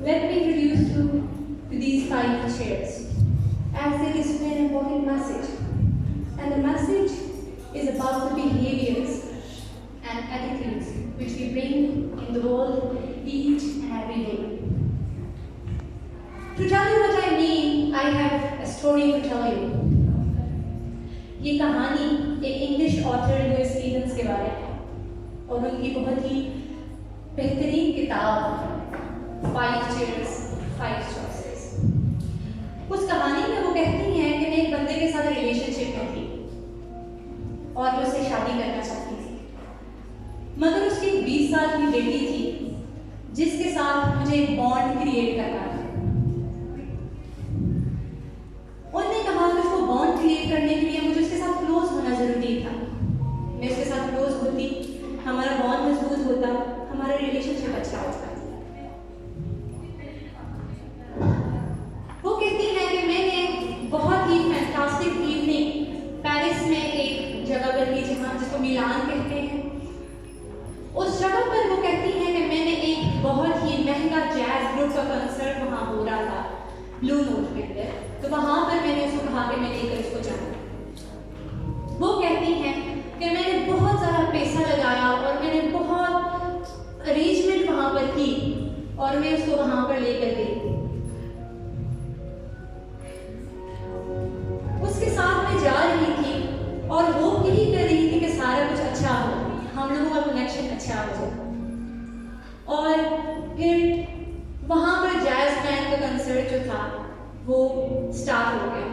Let me introduce you to these five chairs, as they display an important message. And the message is about the behaviors and attitudes which we bring in the world each and every day. To tell you what I mean, I have a story to tell you. ये कहानी एक English author Louis Stevens के बारे में है और उनकी बहुत ही बेहतरीन किताब फाइव चेयर्स फाइव चॉइसेस। उस कहानी में वो कहती हैं कि मैं एक बंदे के साथ रिलेशनशिप में थी और वो उससे शादी करना चाहती थी, मगर उसकी 20 साल की बेटी थी जिसके साथ मुझे एक बॉन्ड क्रिएट करना था। उन्होंने कहा कि उसको बॉन्ड क्रिएट करने के लिए मुझे उसके साथ क्लोज होना जरूरी था। मैं उसके साथ क्लोज होती, हमारा बॉन्ड मजबूत होता, हमारा रिलेशनशिप अच्छा होता। वो कहती है कि मैंने बहुत ही फैंटास्टिक इवनिंग पेरिस में एक जगह पर की जहाँ जिसको मिलान कहते हैं। उस जगह पर वो कहती है कि मैंने एक बहुत ही महंगा जैज ग्रुप का कंसर्ट वहाँ हो रहा था ब्लू नोट के अंदर, तो वहाँ पर मैंने उसको कहा कि मैं लेकर उसको जाऊँ। वो कहती है कि मैंने बहुत ज़्यादा पैसा लगाया और मैंने बहुत अरेंजमेंट वहाँ पर की और मैं उसको वहाँ पर लेकर गई। उसके साथ मैं जा रही थी और वो यही कर रही थी कि सारा कुछ अच्छा हो, हम लोगों का कनेक्शन अच्छा हो जाए। और फिर वहाँ पर जैज बैंड का कंसर्ट जो था वो स्टार्ट हो गया।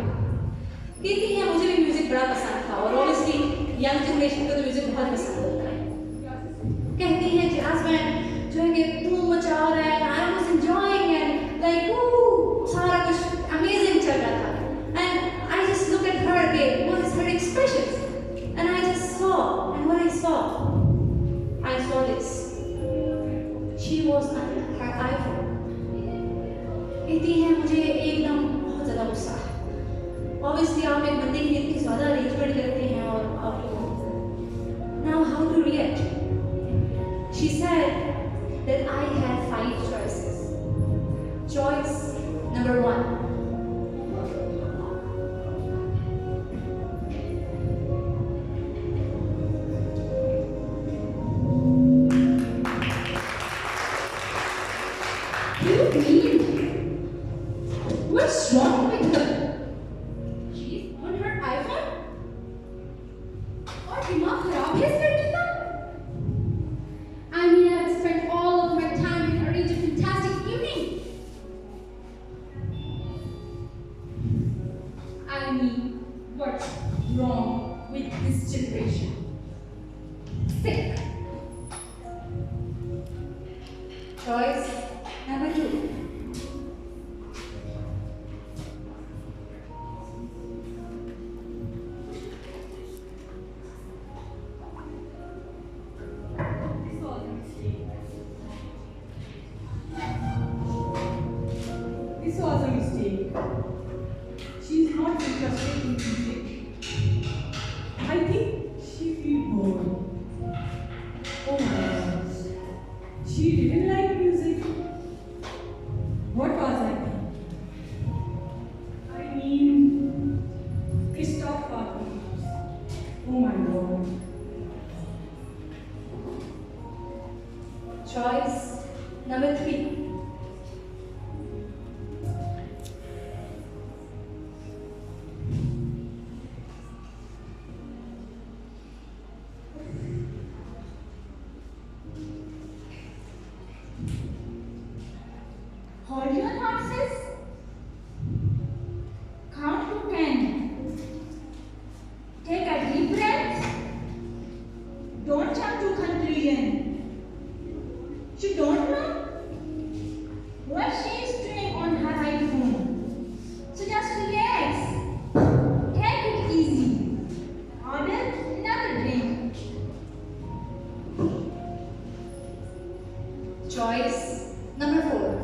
कहती है मुझे भी म्यूजिक बड़ा पसंद था और ऑब्वियसली यंग जनरेशन को तो म्यूजिक बहुत पसंद होता है। कहती है जैज बैंड जो है कि धूम मचा रहा है, I was enjoying and like सारा कुछ अमेजिंग चल रहा था। And I just look at her के what is her expressions and I just saw and what I saw this. She was on her iPhone. कहती है मुझे एकदम बहुत ज़्यादा गुस्सा है। Obviously आप एक बंदे के लिए इतनी ज़्यादा अरेंजमेंट करते हैं और आप now how to react? She said that I had 5 choices. Choice number 1. What's wrong with her? She's on her iPhone? और दिमाग खराब है इस लड़की का? I mean, I have spent all of my time in arrange a fantastic evening. I mean, what's wrong with this generation? Sick. Choice number 2. This was a mistake. She's not interested in music. I think she feels bored. Oh my gosh. She didn't like music. What was I thinking? I mean, Christoph Wagner. Oh my god. Choice number 3. Hold your horses. Count to 10. Take a deep breath. Don't jump to conclusion. You don't know what she is doing on her iPhone. So just relax. Take it easy. Order another drink. Choice number 4.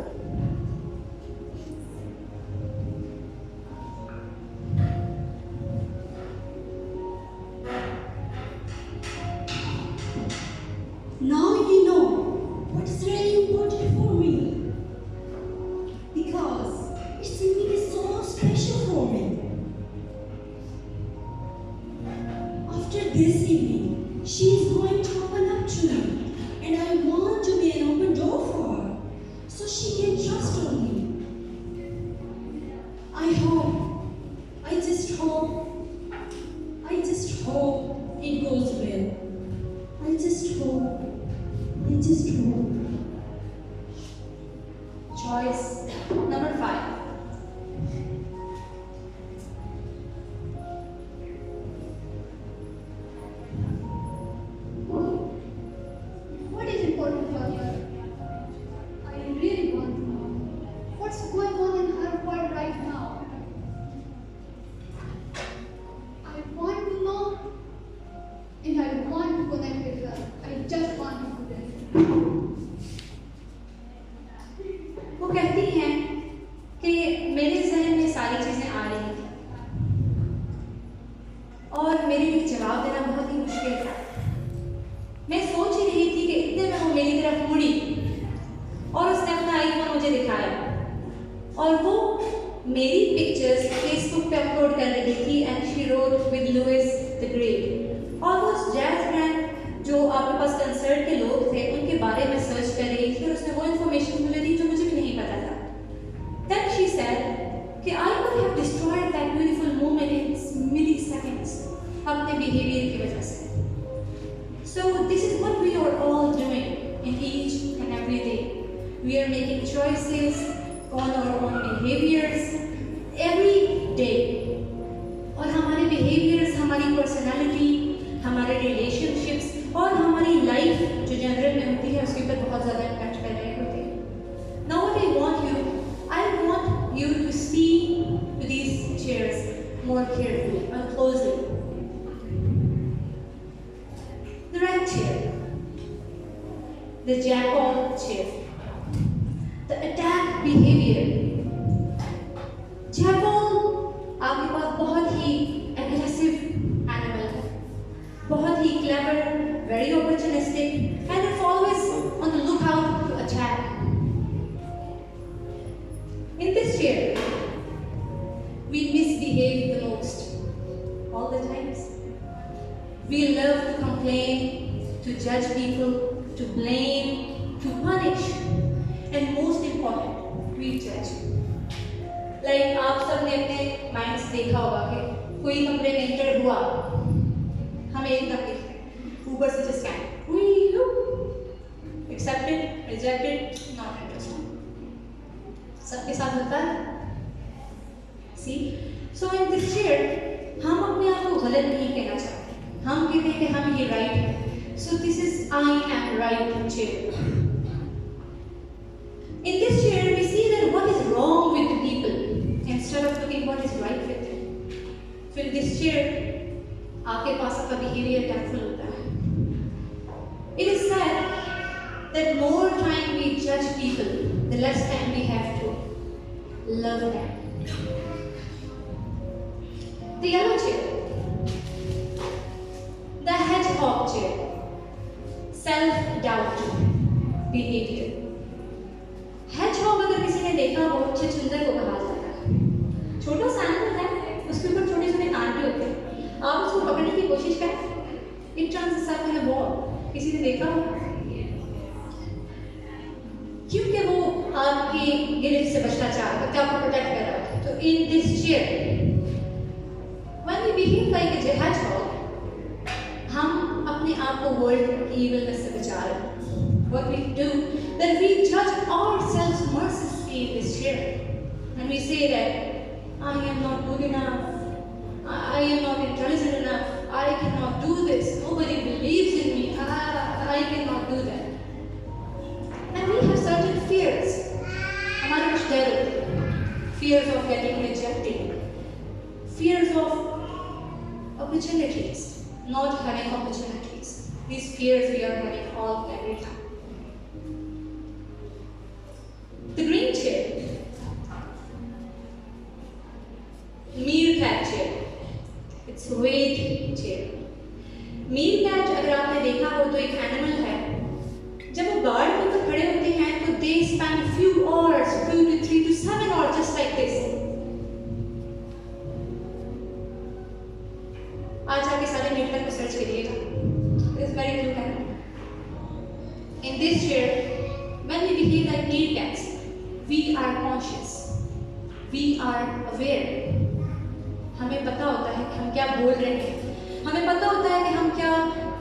Now you know what is really this evening, she is going to open up to me, and I want to be an open door for her, so she can trust on me. I just hope it goes well. I just hope. Choice number 5. What is important for her? I really want to know what's going on in her world right now. I want to know and I want to connect with her. I just want to do this. वो कहती हैं कि मेरे जहन में सारी चीज़ें आ रही थी और मेरे लिए जवाब देना बहुत ही मुश्किल था। मैं सोच ही रही थी कि इतने में वो मेरी तरफ मुड़ी और उसने अपना आईफोन मुझे दिखाया और वो मेरी पिक्चर्स फेसबुक पे अपलोड कर रही थी and she wrote with Louis the Great. और वो जैज बैंड जो आपके पास कंसर्ट के लोग थे उनके बारे में सर्च कर रही थी और उसने वो इन्फॉर्मेशन मुझे दी जो मुझे भी नहीं पता था। Then she said कि I could have destroyed that beautiful moment in milliseconds अपने behavior की वजह से। So this is what we are all doing in each and every day. We are making choices on our own behaviors every day. और हमारे behaviors, हमारी personality, हमारे relationships और हमारी life जो जनरल में होती है उसके ऊपर बहुत ज़्यादा impact कर रहे होते हैं। Now what I want you to see to these chairs more carefully and closely. The right chair, the jackal chair, the attack behavior. Jackal आपके पास बहुत ही aggressive animal है, बहुत ही clever, very opportunistic, and it's always on the lookout to attack. In this chair, we misbehave the most, all the times. We love to complain, to judge people, to blame, to punish, and most important, we judge. Like आप सब ने अपने mind से देखा होगा कि कोई complain enter हुआ, हम एकदम देखते हैं, ऊपर से just scan, accepted, rejected, not interested. सबके साथ होता है। See, so in this chair, हम अपने आप को गलत नहीं कहना चाहते। हम कहते हैं कि हम ये right है। So this is I am right chair. In this chair, we see that what is wrong with the people instead of looking what is right with them. So in this chair, आपके पास आपका behavior tactful होता है। It is said that more time we judge people, the less time we have to love them. The yellow chair, the hedgehog chair, self-doubt behavior. Hedgehog अगर किसी ने देखा हो, छछूंदर को कहा जाता है। छोटा सा एनिमल है, उसके ऊपर छोटे छोटे कान भी होते हैं। आप उसको पकड़ने की कोशिश करें, it turns itself in a ball. किसी ने देखा हो? क्योंकि वो आपकी गिरफ्त से बचना चाहता है, आपको प्रोटेक्ट कर रहा है। तो in this chair, when we behave like a hedgehog, हम अपने आप को वर्ल्ड की इविलनेस से बचा रहे हैं। What we do, then we judge ourselves mercilessly in this chair, and we say that I am not good enough, I am not intelligent enough, I cannot do this, nobody believes in me, I cannot do that. And we have certain fears. हमारे कुछ डर होते हैं, fears of getting rejected, fears of opportunities, not having opportunities. These fears we are having all every time. The green chair, meerkat chair, it's weight chair. meerkat अगर आपने देखा हो तो एक एनिमल है, जब वो गार्ड होकर खड़े होते हैं तो they spend few hours, 2 to 3 to 7 hours just like this. आज आके सारे मीटर को सर्च करिए In this chair, when we behave like meerkats, we are conscious, we are aware. हमें पता होता है कि हम क्या बोल रहे हैं, हमें पता होता है कि हम क्या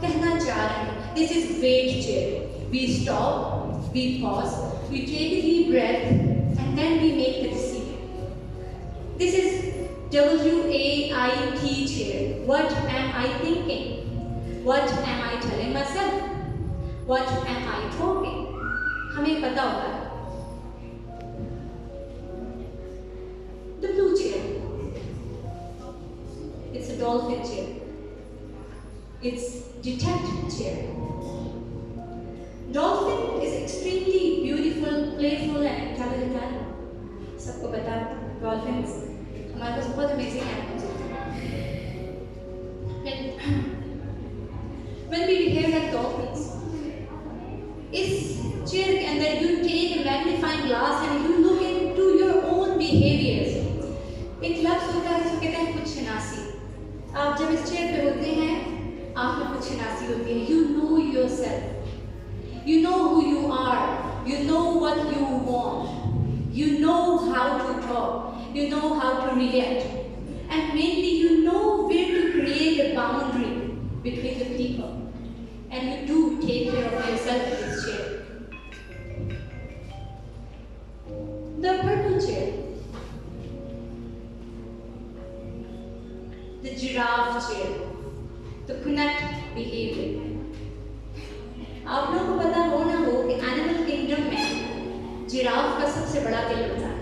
कहना चाह रहे हैं. This is wait chair. We stop, we pause, we take a deep breath, and then we make the decision. This is WAIT chair. What am I thinking? What am I telling myself? What am I talking? हमें पता होता है. The blue chair. It's a dolphin chair. It's detect chair. Dolphin is extremely beautiful, playful and intelligent animal. सबको पता है dolphins हमारे पास बहुत amazing animals होते हैं. When we behave like dolphins, इस chair के अंदर you take a magnifying glass and you look into your own behaviors. एक लफ्ज़ होता है जिसको कहते हैं खुदशनासी. आप जब इस चेयर पे होते हैं, आप में खुदशनासी होती है. You know yourself. You know who you are. You know what you want. You know how to talk. You know how to react. And mainly you know where to create a boundary between the people. And you do take care of yourself in this chair. The purple chair. The giraffe chair. The connect behavior. आप लोगों को पता हो ना हो कि animal kingdom में giraffe का सबसे बड़ा दिल होता है.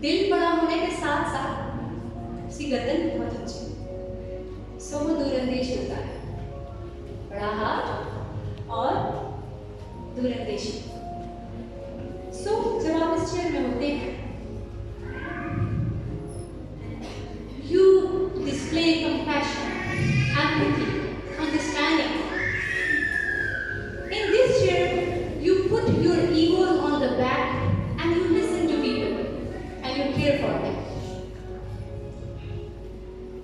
दिल बड़ा होने के साथ साथ उसकी गर्दन बहुत अच्छी है. सो वो दूरंदेश होता है. बड़ा हाथ और दूरंदेशी. सो जब आप इस चेयर में होते हैं, you display compassion, empathy, understanding. In this chair, you put your egos on the back and you listen to people and you care for them.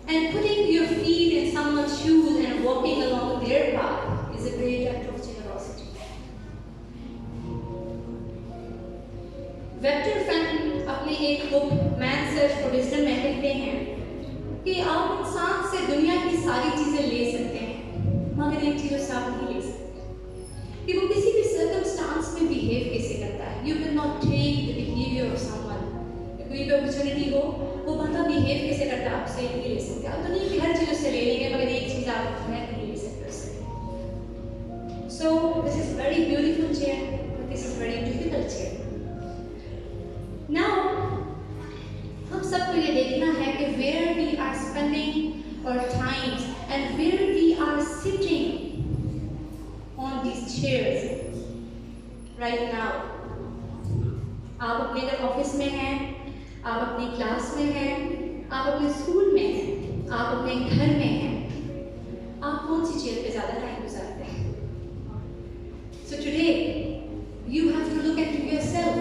And putting your feet in someone's shoes and walking along their path is a great act of generosity. Viktor Frankl अपने एक book man search for wisdom में कहते हैं कि आप इंसान से दुनिया की सारी चीजें ले सकते हैं, मगर एक चीज उससे आप नहीं ले सकते कि वो किसी भी सर्कमस्टांस में बिहेव कैसे करता है. You can not take the behaviour of someone. कोई भी अपॉर्चुनिटी हो, वो बंदा बिहेव कैसे करता है आपसे नहीं ले सकते. आप तो नहीं कि हर चीज उससे ले लेंगे, मगर एक चीज आप नहीं ले सकते उससे. So this is very beautiful chair, but this is very difficult chair. Now हम सबको ये देखना है कि where we are spending our times and where we are sitting on these chairs right now. आप अपने अगर ऑफिस में हैं, आप अपनी क्लास में हैं, आप अपने स्कूल में हैं, आप अपने घर में हैं, आप कौन सी चेयर पे ज़्यादा टाइम गुजारते हैं? So today you have to look at yourself.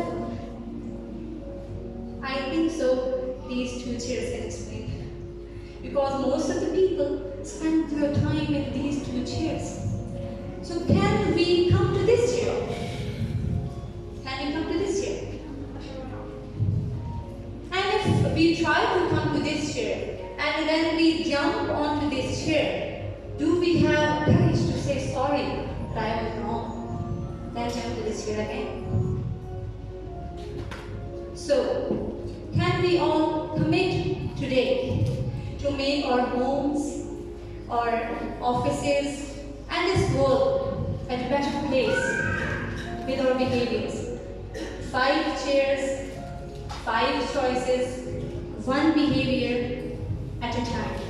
I think so. These two chairs can explain it. Because most of the people spend their time in these two chairs. So can we come to this chair? Can we come to this chair? And if we try to come to this chair and then we jump onto this chair, do we have courage to say sorry that I was wrong? Then jump to this chair again. So, can we all commit today to make our homes, our offices, and this world a better place with our behaviors? 5 chairs, 5 choices, 1 behavior at a time.